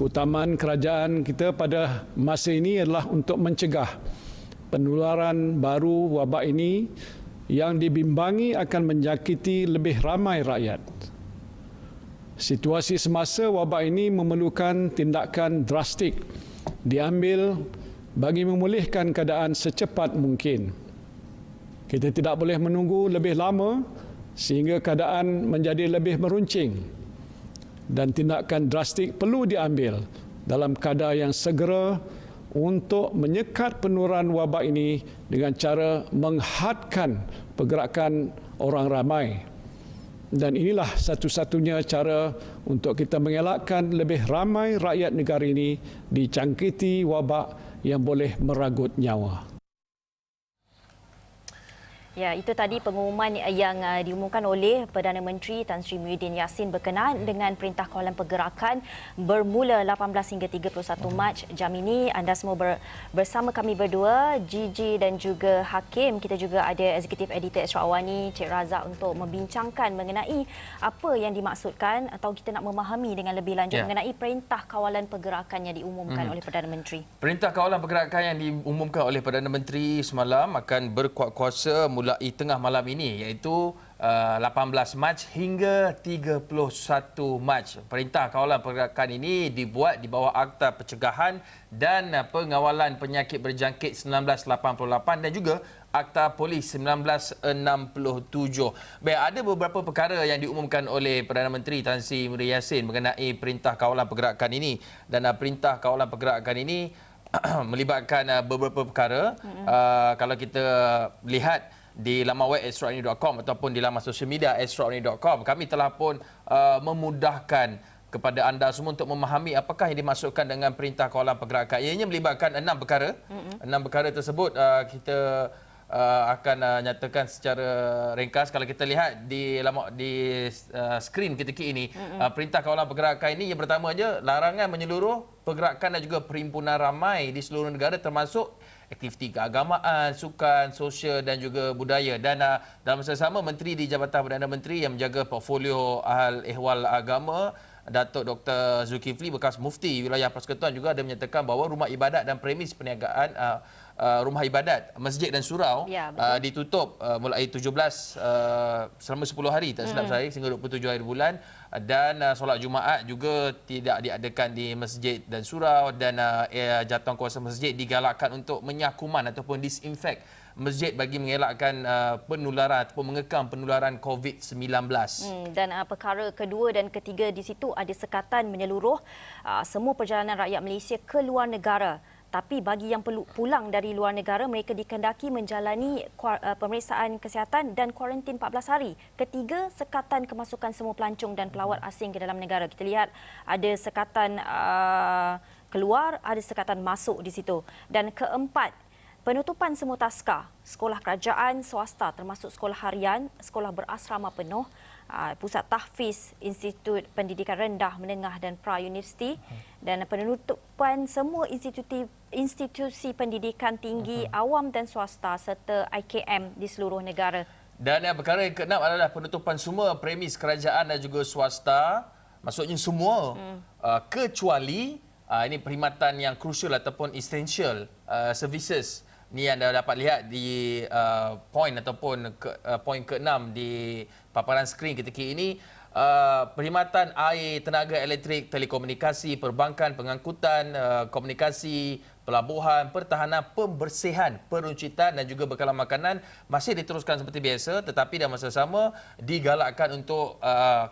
keutamaan kerajaan kita pada masa ini adalah untuk mencegah penularan baru wabak ini yang dibimbangi akan menjangkiti lebih ramai rakyat. Situasi semasa wabak ini memerlukan tindakan drastik diambil bagi memulihkan keadaan secepat mungkin. Kita tidak boleh menunggu lebih lama sehingga keadaan menjadi lebih meruncing, dan tindakan drastik perlu diambil dalam kadar yang segera untuk menyekat penularan wabak ini dengan cara menghadkan pergerakan orang ramai. Dan inilah satu-satunya cara untuk kita mengelakkan lebih ramai rakyat negara ini dijangkiti wabak yang boleh meragut nyawa. Ya, itu tadi pengumuman yang diumumkan oleh Perdana Menteri Tan Sri Muhyiddin Yassin berkenaan dengan Perintah Kawalan Pergerakan bermula 18 hingga 31 Mac jam ini. Anda semua bersama kami berdua, Gigi dan juga Hakim. Kita juga ada Eksekutif Editor Ashraf Awani, Cik Razak, untuk membincangkan mengenai apa yang dimaksudkan atau kita nak memahami dengan lebih lanjut mengenai Perintah Kawalan Pergerakan yang diumumkan oleh Perdana Menteri. Perintah Kawalan Pergerakan yang diumumkan oleh Perdana Menteri semalam akan berkuat kuasa mulai tengah malam ini, iaitu 18 Mac hingga 31 Mac. Perintah Kawalan Pergerakan ini dibuat di bawah Akta Pencegahan dan Pengawalan Penyakit Berjangkit 1988 dan juga Akta Polis 1967. Baik, ada beberapa perkara yang diumumkan oleh Perdana Menteri Tan Sri Muhyiddin Yassin mengenai Perintah Kawalan Pergerakan ini, dan Perintah Kawalan Pergerakan ini melibatkan beberapa perkara. Kalau kita lihat di laman web astronews.com ataupun di laman sosial media astronews.com, kami telah pun memudahkan kepada anda semua untuk memahami apakah yang dimaksudkan dengan Perintah Kawalan Pergerakan. Ianya melibatkan 6 perkara. 6 perkara tersebut kita akan nyatakan secara ringkas. Kalau kita lihat di skrin ketika ini, Perintah Kawalan Pergerakan ini yang pertama aja, larangan menyeluruh pergerakan dan juga perhimpunan ramai di seluruh negara, termasuk aktiviti keagamaan, sukan, sosial dan juga budaya. Dan dalam masa sama, Menteri di Jabatan Perdana Menteri yang menjaga portfolio hal ehwal agama, Datuk Dr. Zulkifli, bekas Mufti Wilayah Persekutuan, juga ada menyatakan bahawa rumah ibadat dan premis perniagaan rumah ibadat, masjid dan surau ditutup mulai 17 selama 10 hari tak silap saya, sehingga 27 hari bulan, dan solat Jumaat juga tidak diadakan di masjid dan surau, dan jatuhan kuasa masjid digalakkan untuk menyakuman ataupun disinfek masjid bagi mengelakkan penularan ataupun mengekang penularan COVID-19. Dan perkara kedua dan ketiga di situ ada sekatan menyeluruh semua perjalanan rakyat Malaysia ke luar negara. Tapi bagi yang perlu pulang dari luar negara, mereka dikehendaki menjalani pemeriksaan kesihatan dan kuarantin 14 hari. Ketiga, sekatan kemasukan semua pelancong dan pelawat asing ke dalam negara. Kita lihat ada sekatan keluar, ada sekatan masuk di situ. Dan keempat, penutupan semua taska, sekolah kerajaan, swasta termasuk sekolah harian, sekolah berasrama penuh, pusat tahfiz, institut pendidikan rendah, menengah dan pra-universiti, dan penutupan semua institusi pendidikan tinggi awam dan swasta serta IKM di seluruh negara. Dan perkara yang keenam adalah penutupan semua premis kerajaan dan juga swasta, maksudnya semua kecuali ini perkhidmatan yang krusial ataupun essential services. Ni anda dapat lihat di poin ataupun poin ke-6 di paparan skrin ketika ini. Perkhidmatan air, tenaga elektrik, telekomunikasi, perbankan, pengangkutan, komunikasi, pelabuhan, pertahanan, pembersihan, peruncitan dan juga bekalan makanan masih diteruskan seperti biasa, tetapi dalam masa sama digalakkan untuk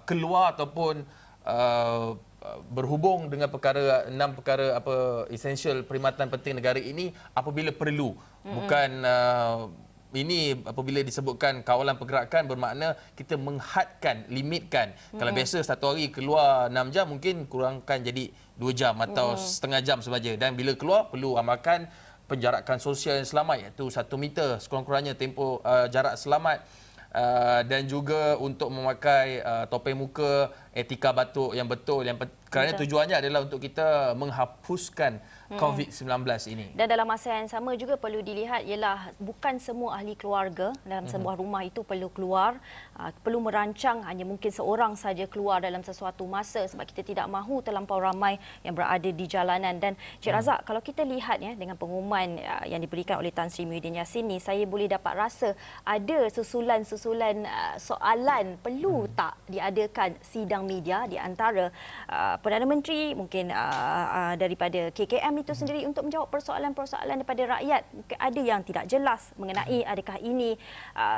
keluar ataupun berhubung dengan perkara 6 perkara essential perkhidmatan penting negara ini apabila perlu. Bukan ini apabila disebutkan kawalan pergerakan bermakna kita menghadkan, limitkan. Kalau biasa satu hari keluar 6 jam, mungkin kurangkan jadi 2 jam atau setengah jam sahaja. Dan bila keluar perlu amalkan penjarakan sosial yang selamat, iaitu 1 meter sekurang-kurangnya tempoh jarak selamat. Dan juga untuk memakai topeng muka, etika batuk yang betul. Yang Kerana tujuannya adalah untuk kita menghapuskan COVID-19 ini. Dan dalam masa yang sama juga perlu dilihat ialah bukan semua ahli keluarga dalam sebuah rumah itu perlu keluar, perlu merancang hanya mungkin seorang saja keluar dalam sesuatu masa sebab kita tidak mahu terlampau ramai yang berada di jalanan. Dan Cik Razak, kalau kita lihat ya dengan pengumuman yang diberikan oleh Tan Sri Muhyiddin Yassin ni, saya boleh dapat rasa ada susulan-susulan soalan perlu tak diadakan sidang media di antara Perdana Menteri, mungkin daripada KKM itu sendiri untuk menjawab persoalan-persoalan daripada rakyat. Mungkin ada yang tidak jelas mengenai adakah ini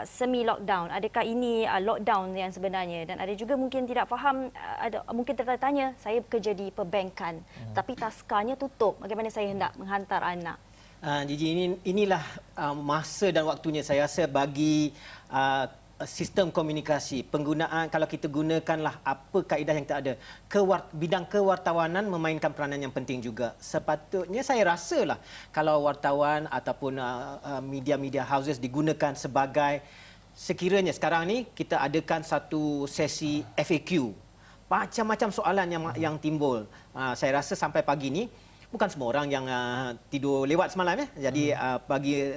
semi-lockdown, adakah ini lockdown yang sebenarnya, dan ada juga mungkin tidak faham, mungkin tertanya, saya bekerja di perbankan tapi taskarnya tutup, bagaimana saya hendak menghantar anak? Gigi, inilah masa dan waktunya saya rasa bagi sistem komunikasi, penggunaan, kalau kita gunakanlah apa kaedah yang tak ada, bidang kewartawanan memainkan peranan yang penting juga. Sepatutnya saya rasalah kalau wartawan ataupun media-media houses digunakan sebagai, sekiranya sekarang ni kita adakan satu sesi FAQ, macam-macam soalan yang timbul. Saya rasa sampai pagi ni bukan semua orang yang tidur lewat semalam ya. Jadi bagi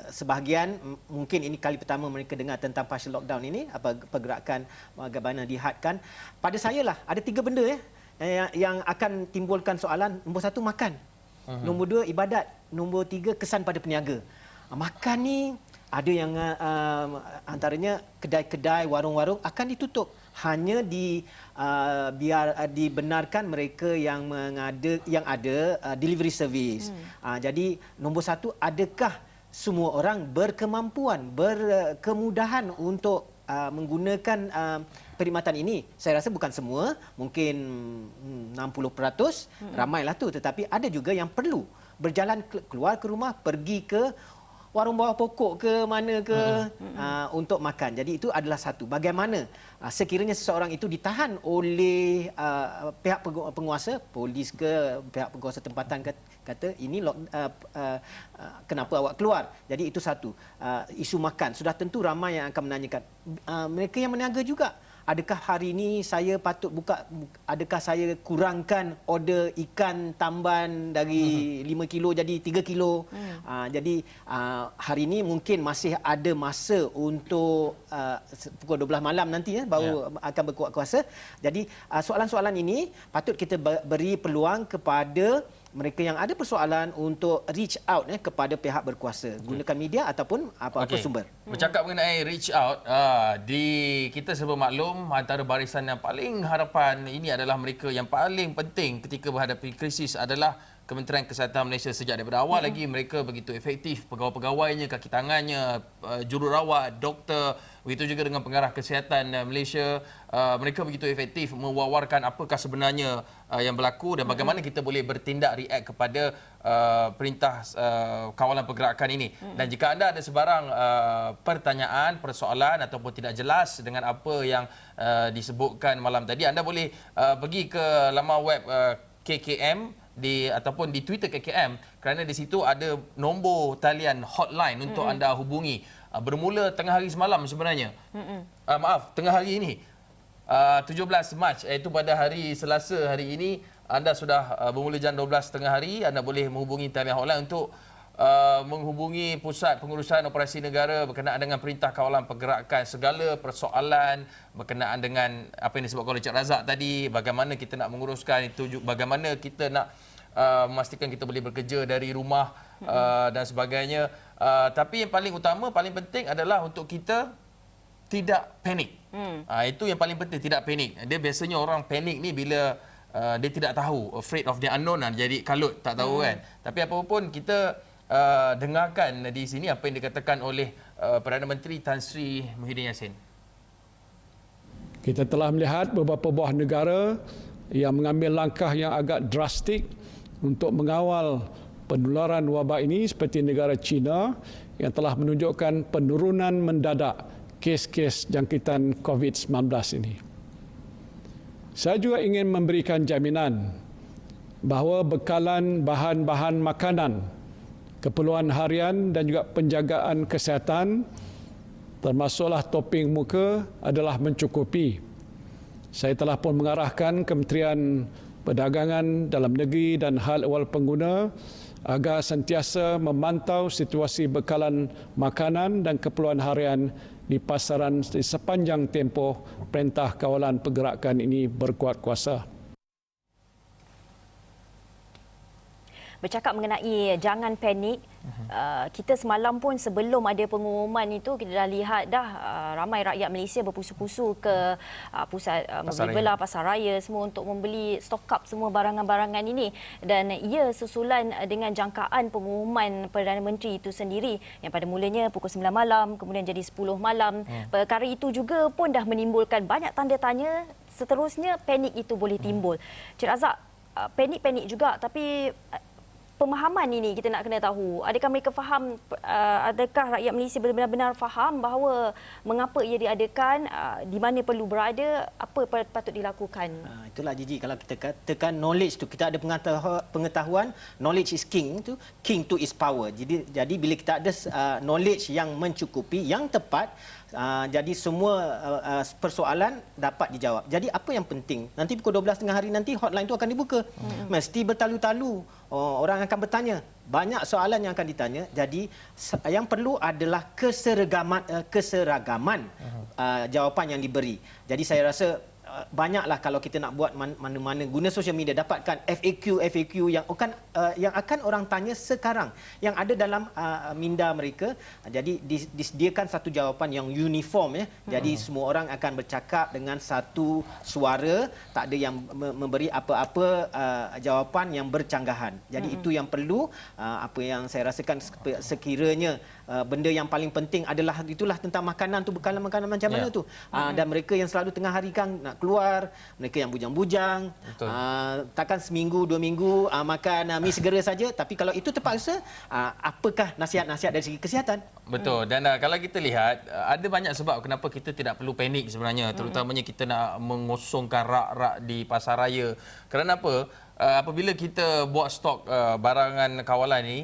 sebahagian mungkin ini kali pertama mereka dengar tentang partial lockdown ini, apa pergerakan bagaimana dihadkan. Pada saya lah ada 3 benda ya yang akan timbulkan soalan. Nombor 1, makan. Nombor 2, ibadat. Nombor 3, kesan pada peniaga. Makan ni ada yang antaranya kedai-kedai, warung-warung akan ditutup. Hanya biar dibenarkan mereka yang ada delivery service. Jadi nombor 1, adakah semua orang berkemampuan, berkemudahan untuk menggunakan perkhidmatan ini? Saya rasa bukan semua, mungkin 60% ramailah tu, tetapi ada juga yang perlu berjalan keluar ke rumah, pergi ke warung bawah pokok ke mana ke untuk makan. Jadi itu adalah satu. Bagaimana sekiranya seseorang itu ditahan oleh pihak penguasa, polis ke pihak penguasa tempatan kata ini kenapa awak keluar. Jadi itu satu. Isu makan. Sudah tentu ramai yang akan menanyakan. Mereka yang meniaga juga. Adakah hari ini saya patut adakah saya kurangkan order ikan tamban dari 5 kilo jadi 3 kilo. Jadi hari ini mungkin masih ada masa untuk pukul 12 malam nanti baru akan berkuat kuasa. Jadi soalan-soalan ini patut kita beri peluang kepada mereka yang ada persoalan untuk reach out kepada pihak berkuasa, gunakan media ataupun apa-apa sumber. Bercakap mengenai reach out, kita serba maklum antara barisan yang paling harapan ini adalah mereka yang paling penting ketika berhadapi krisis adalah Kementerian Kesihatan Malaysia. Sejak daripada awal lagi mereka begitu efektif, pegawai-pegawainya, kaki tangannya, jururawat, doktor, begitu juga dengan pengarah kesihatan Malaysia, mereka begitu efektif mewawarkan apakah sebenarnya yang berlaku dan bagaimana kita boleh bertindak react kepada perintah kawalan pergerakan ini. Dan jika anda ada sebarang pertanyaan, persoalan ataupun tidak jelas dengan apa yang disebutkan malam tadi, anda boleh pergi ke laman web KKM ataupun di Twitter KKM, kerana di situ ada nombor talian hotline untuk anda hubungi. Bermula tengah hari semalam sebenarnya. Tengah hari ini. 17 Mac, iaitu pada hari Selasa hari ini, anda sudah bermula jam 12 tengah hari, anda boleh menghubungi talian hotline untuk menghubungi Pusat Pengurusan Operasi Negara berkenaan dengan Perintah Kawalan Pergerakan, segala persoalan berkenaan dengan apa yang disebutkan oleh Cik Razak tadi, bagaimana kita nak menguruskan itu, bagaimana kita nak memastikan kita boleh bekerja dari rumah dan sebagainya. Tapi yang paling utama, paling penting adalah untuk kita tidak panik. Itu yang paling penting, tidak panik. Dia biasanya orang panik ni bila dia tidak tahu, afraid of the unknown, jadi kalut, tak tahu kan. Tapi apapun kita dengarkan di sini apa yang dikatakan oleh Perdana Menteri Tan Sri Muhyiddin Yassin. Kita telah melihat beberapa buah negara yang mengambil langkah yang agak drastik untuk mengawal penularan wabak ini, seperti negara China yang telah menunjukkan penurunan mendadak kes-kes jangkitan COVID-19 ini. Saya juga ingin memberikan jaminan bahawa bekalan bahan-bahan makanan, keperluan harian dan juga penjagaan kesihatan termasuklah topeng muka adalah mencukupi. Saya telah pun mengarahkan Kementerian Perdagangan Dalam Negeri dan Hal Ehwal Pengguna agar sentiasa memantau situasi bekalan makanan dan keperluan harian di pasaran di sepanjang tempoh Perintah Kawalan Pergerakan ini berkuat kuasa. Bercakap mengenai jangan panik, kita semalam pun sebelum ada pengumuman itu kita dah lihat dah ramai rakyat Malaysia berpusu-pusu ke pusat membeli belah pasar raya semua untuk membeli stok up semua barangan-barangan ini, dan ia susulan dengan jangkaan pengumuman Perdana Menteri itu sendiri yang pada mulanya pukul 9 malam kemudian jadi 10 malam. Perkara itu juga pun dah menimbulkan banyak tanda tanya, seterusnya panik itu boleh timbul. Cik Razak, panik-panik juga, tapi pemahaman ini kita nak kena tahu. Adakah mereka faham, adakah rakyat Malaysia benar-benar faham bahawa mengapa ia diadakan, di mana perlu berada, apa patut dilakukan? Itulah Gigi, kalau kita katakan knowledge tu, kita ada pengetahuan, knowledge is king to is power. Jadi bila kita ada knowledge yang mencukupi, yang tepat, jadi semua persoalan dapat dijawab. Jadi apa yang penting? Nanti pukul 12 tengah hari nanti hotline itu akan dibuka. Mesti bertalu-talu. Orang akan bertanya. Banyak soalan yang akan ditanya. Jadi yang perlu adalah keseragaman jawapan yang diberi. Jadi saya rasa banyaklah kalau kita nak buat mana-mana guna sosial media, dapatkan FAQ yang akan orang tanya sekarang yang ada dalam minda mereka. Jadi disediakan satu jawapan yang uniform ya. Jadi semua orang akan bercakap dengan satu suara, tak ada yang memberi apa-apa jawapan yang bercanggahan. Jadi itu yang perlu, apa yang saya rasakan sekiranya benda yang paling penting itulah tentang makanan tu, bekalan makanan macam mana tu. Dan mereka yang selalu tengah hari kan nak keluar, mereka yang bujang-bujang, takkan seminggu, 2 minggu makan mi segera saja. Tapi kalau itu terpaksa, apakah nasihat-nasihat dari segi kesihatan? Betul. Dan kalau kita lihat, ada banyak sebab kenapa kita tidak perlu panik sebenarnya. Terutamanya kita nak mengosongkan rak-rak di pasar raya. Kerana apa? Apabila kita buat stok barangan kawalan ni,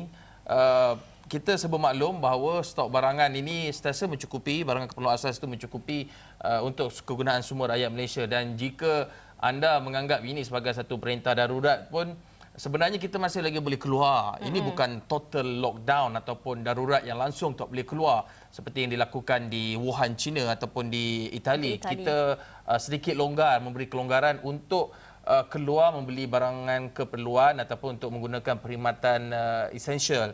kita bermaklum bahawa stok barangan ini sentiasa mencukupi, barangan keperluan asas itu mencukupi untuk kegunaan semua rakyat Malaysia. Dan jika anda menganggap ini sebagai satu perintah darurat pun, sebenarnya kita masih lagi boleh keluar. Ini bukan total lockdown ataupun darurat yang langsung tak boleh keluar seperti yang dilakukan di Wuhan, China ataupun di Itali. Kita sedikit longgar, memberi kelonggaran untuk keluar membeli barangan keperluan ataupun untuk menggunakan perkhidmatan essential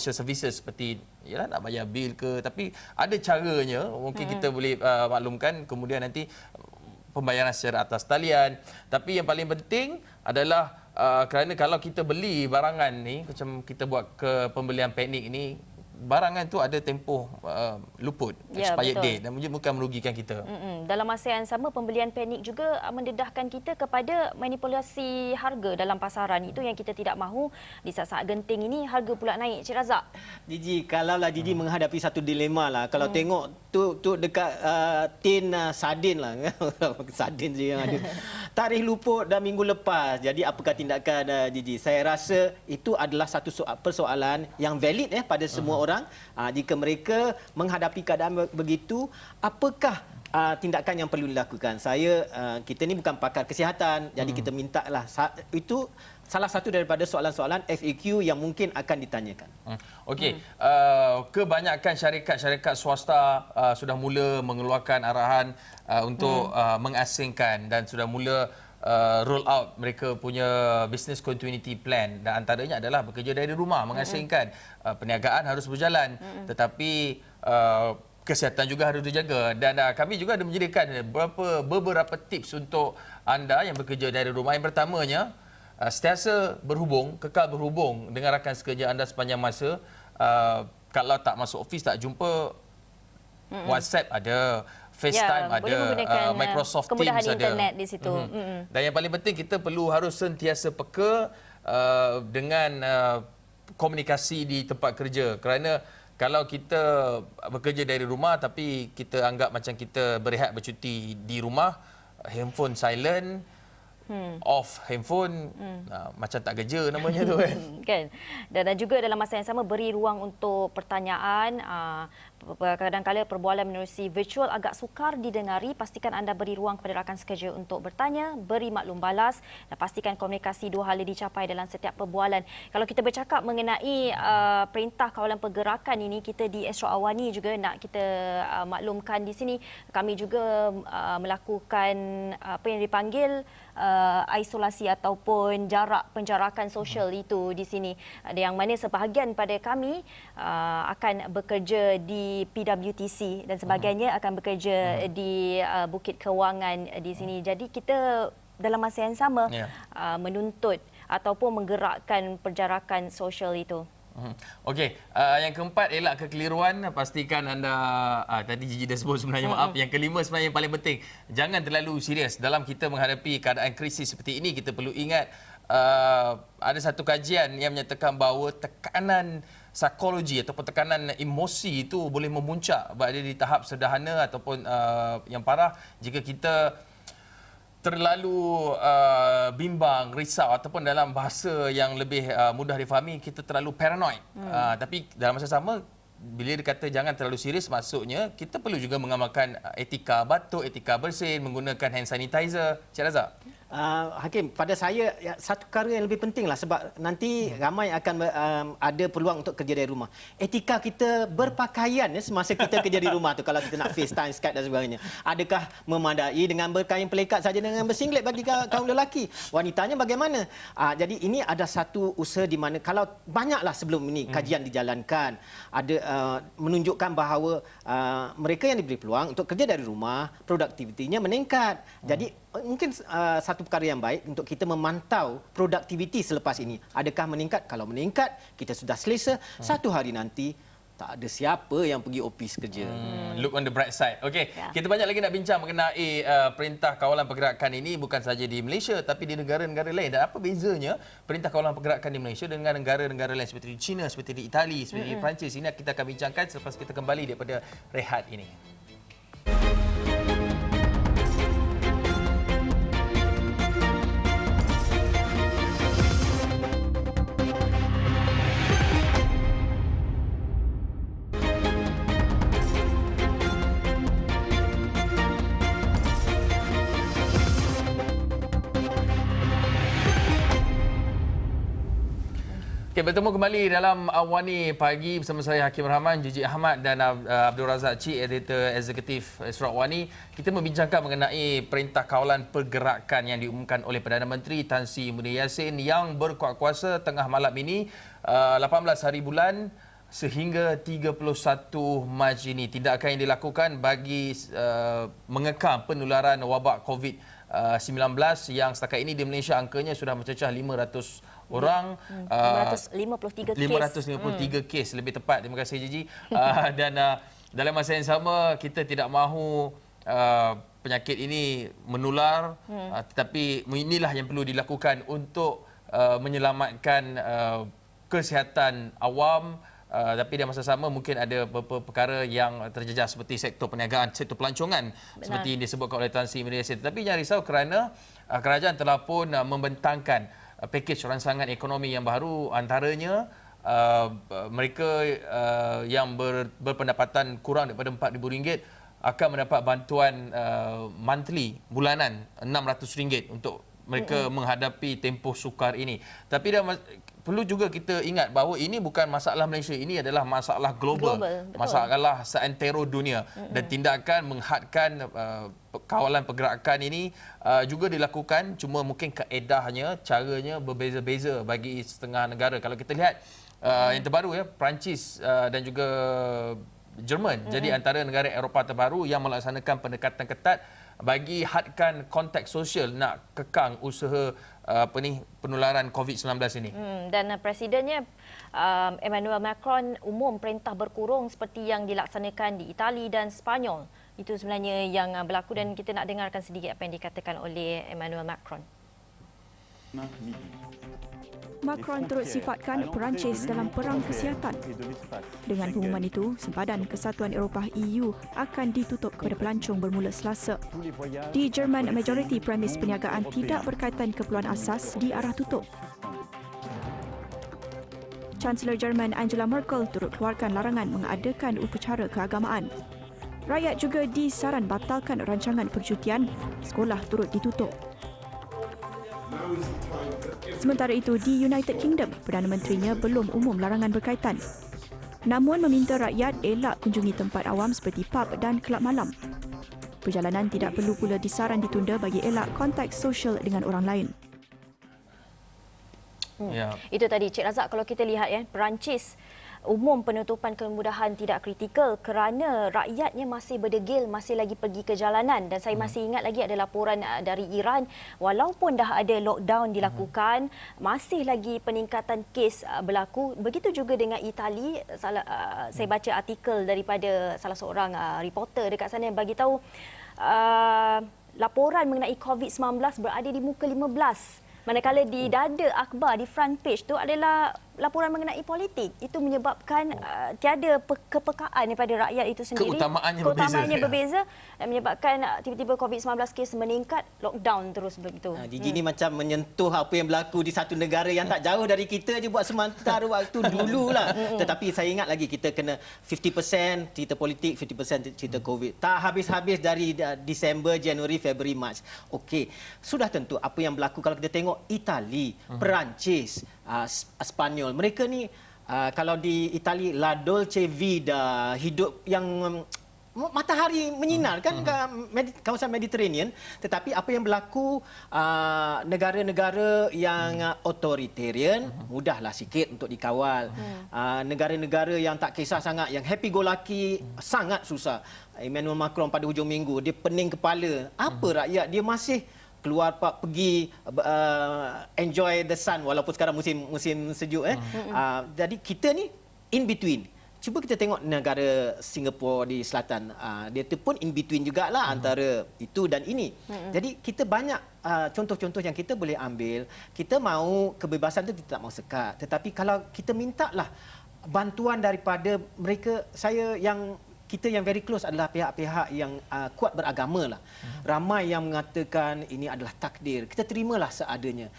services seperti nak bayar bil ke, tapi ada caranya. Mungkin kita boleh maklumkan kemudian nanti pembayaran secara atas talian. Tapi yang paling penting adalah kerana kalau kita beli barangan ni, macam kita buat ke pembelian panik ni, barangan tu ada tempoh luput, expired date, dan bukan merugikan kita. Dalam masa yang sama, pembelian panik juga mendedahkan kita kepada manipulasi harga dalam pasaran. Itu yang kita tidak mahu. Di saat-saat genting ini, harga pula naik. Cik Razak. Gigi, kalaulah Gigi menghadapi satu dilema lah. Kalau tengok tu dekat tin sardin lah. Sardin je yang ada. Tarikh luput dah minggu lepas. Jadi apakah tindakan Gigi? Saya rasa itu adalah satu persoalan yang valid pada semua orang. Jika mereka menghadapi keadaan begitu, apakah tindakan yang perlu dilakukan? Kita ni bukan pakar kesihatan, jadi kita mintalah itu salah satu daripada soalan-soalan FAQ yang mungkin akan ditanyakan. Okey, kebanyakan syarikat-syarikat swasta sudah mula mengeluarkan arahan untuk mengasingkan dan sudah mula roll out mereka punya business continuity plan, dan antaranya adalah bekerja dari rumah, mengasingkan. Perniagaan harus berjalan, tetapi kesihatan juga harus dijaga. Dan kami juga ada menyediakan beberapa tips untuk anda yang bekerja dari rumah. Yang pertamanya, sentiasa kekal berhubung dengan rakan sekerja anda sepanjang masa. Kalau tak masuk office, tak jumpa, WhatsApp ada, FaceTime ada, Microsoft Teams ada. Kemudahan internet di situ. Dan yang paling penting, kita harus sentiasa peka dengan komunikasi di tempat kerja. Kerana kalau kita bekerja dari rumah tapi kita anggap macam kita berehat bercuti di rumah, handphone silent, off handphone, macam tak kerja namanya tu kan. Kan. Dan juga dalam masa yang sama beri ruang untuk pertanyaan. Kadang-kadang perbualan menerusi virtual agak sukar didengari. Pastikan anda beri ruang kepada rakan sekerja untuk bertanya, beri maklum balas dan pastikan komunikasi dua hala dicapai dalam setiap perbualan. Kalau kita bercakap mengenai perintah kawalan pergerakan ini, kita di Astro Awani juga nak kita maklumkan di sini. Kami juga melakukan apa yang dipanggil isolasi ataupun jarak penjarakan sosial itu di sini. Yang mana sebahagian pada kami akan bekerja di PWTC dan sebagainya, akan bekerja di Bukit Kewangan di sini. Jadi kita dalam masa yang sama menuntut ataupun menggerakkan perjarakan sosial itu. Okey, yang keempat elak kekeliruan. Pastikan anda tadi Gigi dah sebut sebenarnya, maaf. Yang kelima sebenarnya yang paling penting, jangan terlalu serius dalam kita menghadapi keadaan krisis seperti ini. Kita perlu ingat ada satu kajian yang menyatakan bahawa tekanan psikologi ataupun tekanan emosi itu boleh memuncak berada di tahap sederhana ataupun yang parah jika kita terlalu bimbang, risau ataupun dalam bahasa yang lebih mudah difahami, kita terlalu paranoid. Tapi dalam masa sama, bila dikata jangan terlalu serius, maksudnya kita perlu juga mengamalkan etika batuk, etika bersin, menggunakan hand sanitizer. Cik Razak? Hakim, pada saya satu perkara yang lebih penting lah, sebab nanti ramai akan ada peluang untuk kerja dari rumah. Etika kita berpakaian semasa kita kerja di rumah tu, kalau kita nak FaceTime, Skype dan sebagainya. Adakah memadai dengan berkain pelikat saja dengan bersinglet bagi kaum lelaki? Wanitanya bagaimana? Jadi ini ada satu usaha di mana kalau banyaklah sebelum ini kajian dijalankan, ada menunjukkan bahawa mereka yang diberi peluang untuk kerja dari rumah, produktivitinya meningkat. Jadi mungkin satu perkara yang baik untuk kita memantau produktiviti selepas ini. Adakah meningkat? Kalau meningkat, kita sudah selesa. Satu hari nanti, tak ada siapa yang pergi ofis kerja. Look on the bright side. Okey, kita banyak lagi nak bincang mengenai perintah kawalan pergerakan ini, bukan saja di Malaysia tapi di negara-negara lain. Dan apa bezanya perintah kawalan pergerakan di Malaysia dengan negara-negara lain seperti di China, seperti di Itali, seperti di Perancis. Ini kita akan bincangkan selepas kita kembali daripada rehat ini. Okay, bertemu kembali dalam Awani Pagi bersama saya Hakim Rahman, Gigi Ahmad dan Abdul Razak, Chief Editor Eksekutif Astro Awani. Kita membincangkan mengenai perintah kawalan pergerakan yang diumumkan oleh Perdana Menteri Tan Sri Muhyiddin Yassin yang berkuat kuasa tengah malam ini, 18 hari bulan sehingga 31 Mac ini. Tindakan yang dilakukan bagi mengekang penularan wabak COVID-19 yang setakat ini di Malaysia angkanya sudah mencecah 500 orang, 553 kes. 553 kes lebih tepat. Terima kasih Gigi. Dan dalam masa yang sama, kita tidak mahu penyakit ini menular, tetapi inilah yang perlu dilakukan untuk menyelamatkan kesihatan awam. Tapi di masa sama mungkin ada beberapa perkara yang terjejas seperti sektor perniagaan, sektor pelancongan. Benar. Seperti yang disebutkan oleh Tan Sri Muhyiddin Yassin. Tetapi jangan risau kerana kerajaan telah pun membentangkan pakej rangsangan ekonomi yang baru, antaranya mereka yang berpendapatan kurang daripada RM4,000 akan mendapat bantuan monthly, bulanan RM600 untuk mereka menghadapi tempoh sukar ini. Tapi perlu juga kita ingat bahawa ini bukan masalah Malaysia, ini adalah masalah global. Masalah seantero dunia. Dan tindakan menghadkan kawalan pergerakan ini juga dilakukan, cuma mungkin kaedahnya, caranya berbeza-beza bagi setengah negara. Kalau kita lihat yang terbaru, Perancis dan juga Jerman jadi antara negara Eropah terbaru yang melaksanakan pendekatan ketat bagi hadkan kontak sosial, nak kekang usaha penularan COVID-19 ini. Dan presidennya Emmanuel Macron umum perintah berkurung seperti yang dilaksanakan di Itali dan Sepanyol. Itu sebenarnya yang berlaku dan kita nak dengarkan sedikit apa yang dikatakan oleh Emmanuel Macron. Macron turut sifatkan Perancis dalam perang kesihatan. Dengan pengumuman itu, sempadan Kesatuan Eropah EU akan ditutup kepada pelancong bermula Selasa. Di Jerman, majoriti premis perniagaan tidak berkaitan keperluan asas diarah tutup. Chancellor Jerman Angela Merkel turut keluarkan larangan mengadakan upacara keagamaan. Rakyat juga disaran batalkan rancangan percutian, sekolah turut ditutup. Sementara itu, di United Kingdom, Perdana Menterinya belum umum larangan berkaitan. Namun meminta rakyat elak kunjungi tempat awam seperti pub dan kelab malam. Perjalanan tidak perlu pula disaran ditunda bagi elak kontak sosial dengan orang lain. Ya. Itu tadi Cik Razak, kalau kita lihat Perancis umum penutupan kemudahan tidak kritikal kerana rakyatnya masih berdegil, masih lagi pergi ke jalanan. Dan saya masih ingat lagi ada laporan dari Iran, walaupun dah ada lockdown dilakukan, masih lagi peningkatan kes berlaku. Begitu juga dengan Itali. Saya baca artikel daripada salah seorang reporter dekat sana yang bagi tahu laporan mengenai COVID-19 berada di muka 15. Manakala di dada akhbar, di front page tu adalah laporan mengenai politik. Itu menyebabkan tiada kepekaan daripada rakyat itu sendiri. Keutamaannya berbeza dan menyebabkan tiba-tiba COVID-19 kes meningkat, lockdown terus begitu. Di sini macam menyentuh apa yang berlaku di satu negara yang tak jauh dari kita je buat sementara waktu dululah. Tetapi saya ingat lagi kita kena 50% cerita politik, 50% cerita COVID. Tak habis-habis dari Disember, Januari, Februari, Mac. Okey, sudah tentu apa yang berlaku kalau kita tengok Itali, Perancis, Spanyol. Mereka ni kalau di Itali La Dolce Vita, hidup yang matahari menyinar kan kawasan Mediterranean. Tetapi apa yang berlaku negara-negara yang authoritarian mudahlah sikit untuk dikawal. Negara-negara yang tak kisah sangat, yang happy go lucky sangat susah. Emmanuel Macron pada hujung minggu dia pening kepala. Apa rakyat dia masih keluar pergi enjoy the sun walaupun sekarang musim sejuk jadi kita ni in between. Cuba kita tengok negara Singapura di selatan, dia tu pun in between jugalah antara itu dan ini. Jadi kita banyak contoh-contoh yang kita boleh ambil. Kita mahu kebebasan tu, kita tak mahu sekat. Tetapi kalau kita mintalah bantuan daripada mereka, kita yang very close adalah pihak-pihak yang kuat beragama lah. Ramai yang mengatakan ini adalah takdir. Kita terimalah seadanya.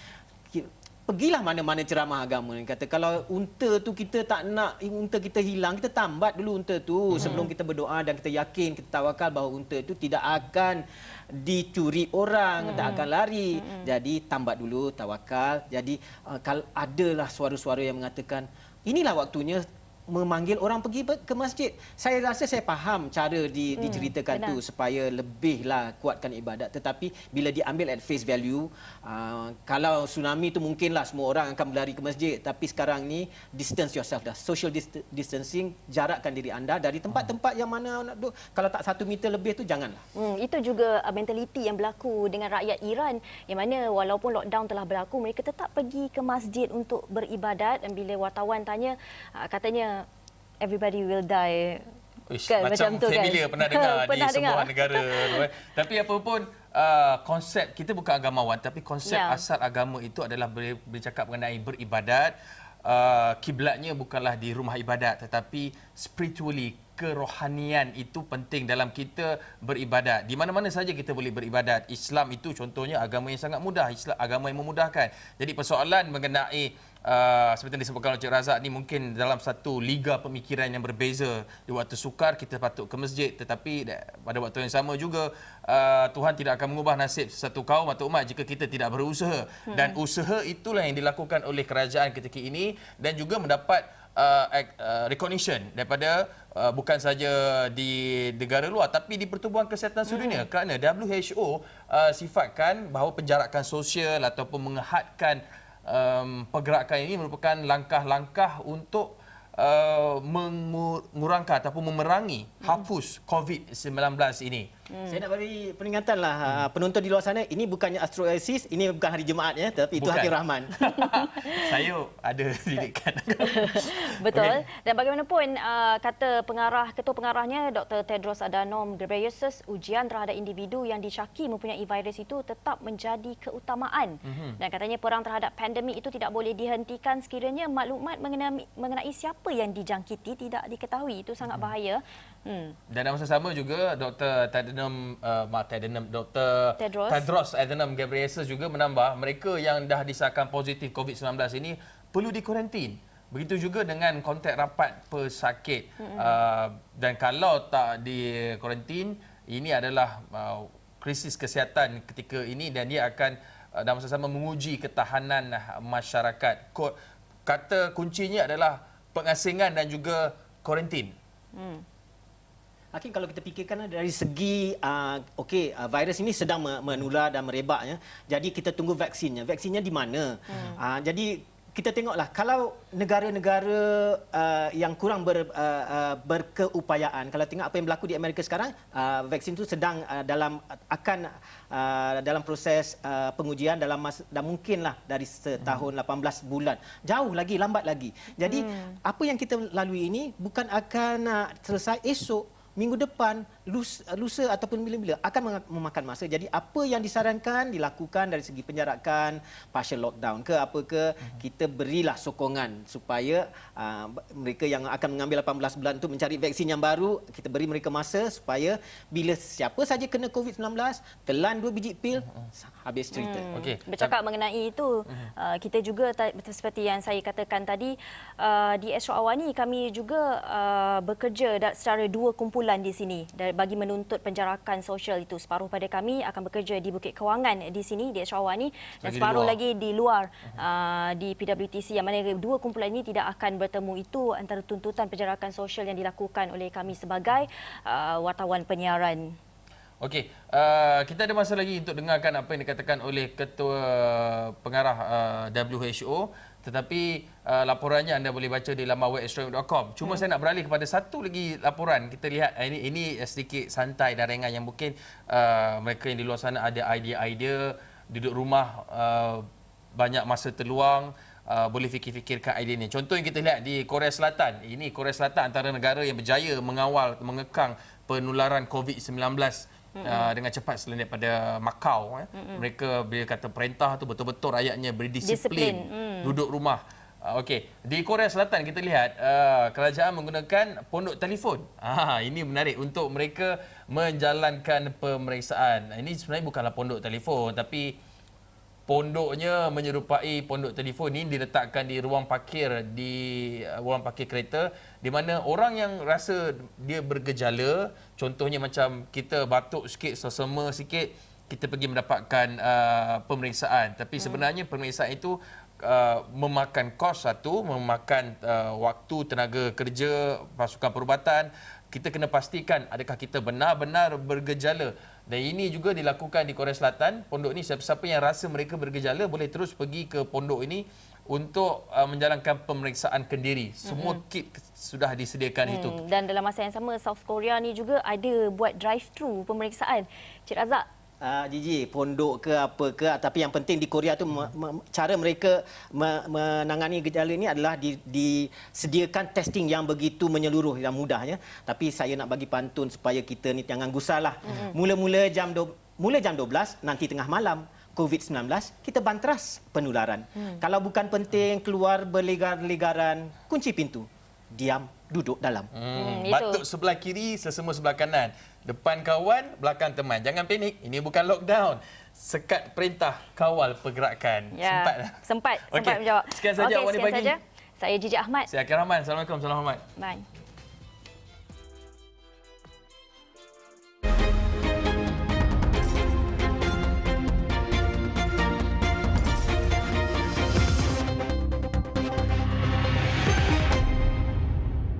Pergilah mana-mana ceramah agama ni kata kalau unta tu kita tak nak unta kita hilang, kita tambat dulu unta tu sebelum kita berdoa dan kita yakin, kita tawakal bahawa unta tu tidak akan dicuri orang, tak akan lari. Jadi tambat dulu, tawakal. Jadi kalau adalah suara-suara yang mengatakan inilah waktunya memanggil orang pergi ke masjid. Saya rasa saya faham cara diceritakan tu supaya lebihlah kuatkan ibadat. Tetapi bila diambil at face value, kalau tsunami tu mungkinlah semua orang akan berlari ke masjid. Tapi sekarang ni distance yourself dah. Social distancing, jarakkan diri anda dari tempat-tempat yang mana nak duduk. Kalau tak 1 meter lebih tu janganlah. Itu juga mentaliti yang berlaku dengan rakyat Iran yang mana walaupun lockdown telah berlaku, mereka tetap pergi ke masjid untuk beribadat. Dan bila wartawan tanya, katanya everybody will die. Kan, macam familiar kan? Pernah dengar di sebuah negara. Tapi apa pun konsep kita bukan agamawan, tapi konsep asal agama itu adalah bercakap mengenai beribadat. Kiblatnya bukanlah di rumah ibadat, tetapi spiritually, kerohanian itu penting dalam kita beribadat. Di mana-mana saja kita boleh beribadat. Islam itu contohnya agama yang sangat mudah, Islam agama yang memudahkan. Jadi persoalan mengenai seperti yang disebutkan oleh Cik Razak ni mungkin dalam satu liga pemikiran yang berbeza. Di waktu sukar kita patut ke masjid, tetapi pada waktu yang sama juga Tuhan tidak akan mengubah nasib satu kaum atau umat jika kita tidak berusaha. Dan usaha itulah yang dilakukan oleh kerajaan ketika ini dan juga mendapat recognition daripada bukan saja di negara luar tapi di Pertubuhan Kesihatan Sedunia kerana WHO sifatkan bahawa penjarakan sosial ataupun menghadkan pergerakan ini merupakan langkah-langkah untuk mengurangkan ataupun memerangi hapus COVID-19 ini. Saya nak beri peringatan lah penonton di luar sana, ini bukannya astroisis, ini bukan hari Jumaat ya, tapi itu Bukan. hari Rahman. Saya ada didikan. Betul. Okey. Dan bagaimanapun kata ketua pengarahnya Dr. Tedros Adhanom Ghebreyesus, ujian terhadap individu yang disyaki mempunyai virus itu tetap menjadi keutamaan. Dan katanya perang terhadap pandemik itu tidak boleh dihentikan sekiranya maklumat mengenai siapa yang dijangkiti tidak diketahui. Itu sangat bahaya. Dan dalam masa sama juga Dr. Tedros Adhanom Ghebreyesus juga menambah mereka yang dah disahkan positif COVID-19 ini perlu dikuarantin. Begitu juga dengan kontak rapat pesakit. Dan kalau tak dikuarantin, ini adalah krisis kesihatan ketika ini dan dia akan dalam masa sama menguji ketahanan masyarakat. Kata kuncinya adalah pengasingan dan juga kuarantin. Hakim, kalau kita fikirkan dari segi virus ini sedang menular dan merebak ya. Jadi kita tunggu vaksinnya. Vaksinnya di mana? Jadi kita tengoklah kalau negara-negara yang kurang berkeupayaan, kalau tengok apa yang berlaku di Amerika sekarang, vaksin itu sedang dalam proses pengujian dan mungkinlah dari setahun 18 bulan. Jauh lagi, lambat lagi. Jadi apa yang kita lalui ini bukan akan selesai esok, minggu depan, lusa ataupun bila-bila akan memakan masa. Jadi apa yang disarankan dilakukan dari segi penjarakan, partial lockdown ke apa ke, kita berilah sokongan supaya mereka yang akan mengambil 18 bulan itu mencari vaksin yang baru, kita beri mereka masa supaya bila siapa saja kena COVID-19, telan 2 biji pil, habis cerita. Okey. Bercakap mengenai itu, kita juga seperti yang saya katakan tadi, di Astro Awani kami juga bekerja secara dua kumpulan di sini bagi menuntut penjarakan sosial itu. Separuh pada kami akan bekerja di Bukit Kewangan di sini di Astro Awani dan separuh lagi di luar di PWTC, yang mana dua kumpulan ini tidak akan bertemu. Itu antara tuntutan penjarakan sosial yang dilakukan oleh kami sebagai wartawan penyiaran. Okey, kita ada masa lagi untuk dengarkan apa yang dikatakan oleh Ketua Pengarah WHO. Tetapi laporannya anda boleh baca di laman webastro.com. Cuma saya nak beralih kepada satu lagi laporan. Kita lihat ini sedikit santai dan ringan yang mungkin mereka yang di luar sana ada idea-idea, duduk rumah banyak masa terluang, boleh fikir-fikirkan idea ini. Contoh yang kita lihat di Korea Selatan. Ini Korea Selatan antara negara yang berjaya mengekang penularan COVID-19 dengan cepat selain daripada Macau. Mereka bila kata perintah tu betul-betul rakyatnya berdisiplin, duduk rumah. Okey, di Korea Selatan kita lihat kerajaan menggunakan pondok telefon. Ini menarik untuk mereka menjalankan pemeriksaan. Ini sebenarnya bukanlah pondok telefon, tapi pondoknya menyerupai pondok telefon. Ini diletakkan di ruang parkir kereta, di mana orang yang rasa dia bergejala, contohnya macam kita batuk sikit, sesama sikit, kita pergi mendapatkan pemeriksaan. Tapi sebenarnya pemeriksaan itu memakan kos satu, memakan waktu, tenaga kerja, pasukan perubatan. Kita kena pastikan adakah kita benar-benar bergejala. Dan ini juga dilakukan di Korea Selatan. Pondok ini siapa-siapa yang rasa mereka bergejala boleh terus pergi ke pondok ini untuk menjalankan pemeriksaan kendiri. Semua kit sudah disediakan itu. Dan dalam masa yang sama, South Korea ni juga ada buat drive-thru pemeriksaan. Cik Razak, Gigi, pondok ke apa ke, tapi yang penting di Korea tu cara mereka menangani gejala ini adalah disediakan testing yang begitu menyeluruh dan mudahnya. Tapi saya nak bagi pantun supaya kita ni jangan gusarlah. Mula jam 12 nanti tengah malam COVID-19 kita bantras penularan. Kalau bukan penting keluar berlegar-legaran, kunci pintu. Diam, duduk dalam. Batuk sebelah kiri, sesama sebelah kanan. Depan kawan, belakang teman. Jangan panik, ini bukan lockdown. Sekat perintah, kawal pergerakan. ya, sempat Okey, menjawab. sekian saja awal ni pagi. Saya Jiji Ahmad. Saya Akhil Rahman. Assalamualaikum. Salam hormat. Bye.